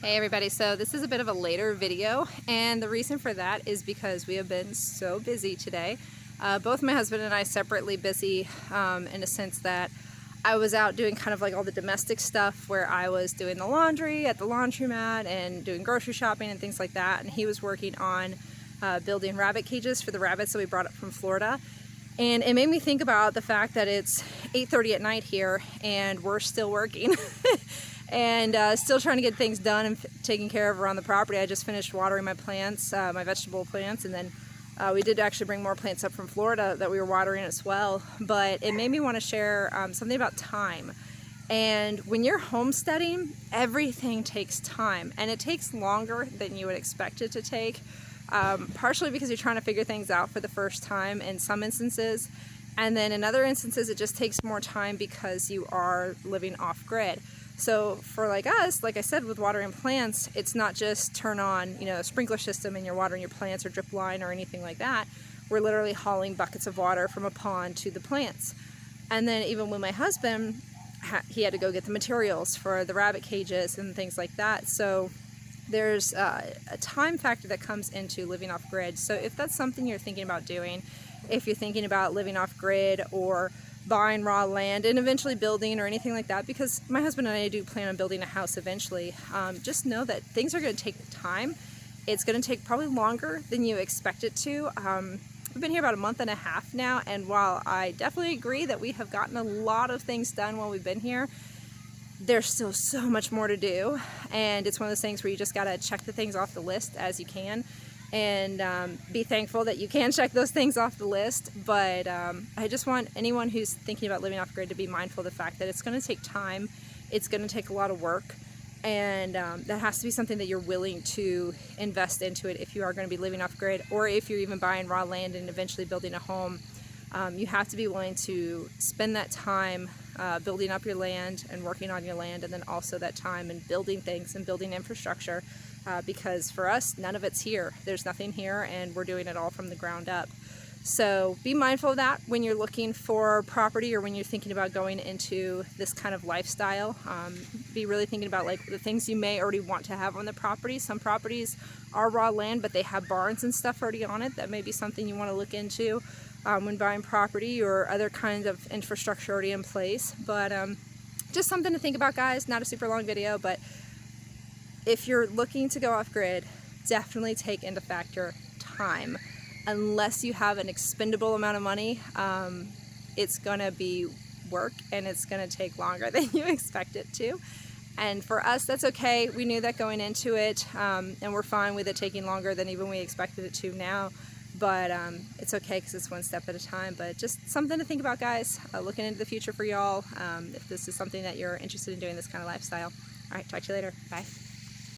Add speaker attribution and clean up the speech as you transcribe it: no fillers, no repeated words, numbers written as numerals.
Speaker 1: Hey everybody, so this is a bit of a later video, and the reason for that is because we have been so busy today. Both my husband and I separately busy in a sense that I was out doing kind of like all the domestic stuff where I was doing the laundry at the laundromat and doing grocery shopping and things like that, and he was working on building rabbit cages for the rabbits that we brought up from Florida. And it made me think about the fact that it's 8:30 at night here and we're still working. And still trying to get things done and taken care of around the property. I just finished watering my plants, my vegetable plants, and then we did actually bring more plants up from Florida that we were watering as well. But it made me want to share something about time. And when you're homesteading, everything takes time, and it takes longer than you would expect it to take, partially because you're trying to figure things out for the first time in some instances, and then in other instances it just takes more time because you are living off-grid. So for like us, like I said, with watering plants, it's not just turn on, a sprinkler system and you're watering your plants or drip line or anything like that. We're literally hauling buckets of water from a pond to the plants. And then even with my husband, he had to go get the materials for the rabbit cages and things like that. So there's a time factor that comes into living off grid. So if that's something you're thinking about doing, if you're thinking about living off grid or buying raw land and eventually building or anything like that, because my husband and I do plan on building a house eventually, just know that things are going to take time. It's going to take probably longer than you expect it to. We've been here about a month and a half now, and while I definitely agree that we have gotten a lot of things done while we've been here, there's still so much more to do, and it's one of those things where you just got to check the things off the list as you can, and be thankful that you can check those things off the list. But I just want anyone who's thinking about living off grid to be mindful of the fact that it's going to take time, it's going to take a lot of work, and that has to be something that you're willing to invest into it if you are going to be living off grid, or if you're even buying raw land and eventually building a home. You have to be willing to spend that time building up your land and working on your land, and then also that time in building things and building infrastructure, because for us, none of it's here. There's nothing here, and we're doing it all from the ground up. So be mindful of that when you're looking for property or when you're thinking about going into this kind of lifestyle. Be really thinking about like the things you may already want to have on the property. Some properties are raw land, but they have barns and stuff already on it. That may be something you want to look into when buying property, or other kinds of infrastructure already in place. But just something to think about, guys. Not a super long video, but if you're looking to go off grid, definitely take into factor time. Unless you have an expendable amount of money, it's gonna be work, and it's gonna take longer than you expect it to. And for us, that's okay. We knew that going into it, and we're fine with it taking longer than even we expected it to now. But it's okay, because it's one step at a time. But just something to think about, guys, looking into the future for y'all, if this is something that you're interested in doing, this kind of lifestyle. All right, talk to you later. Bye.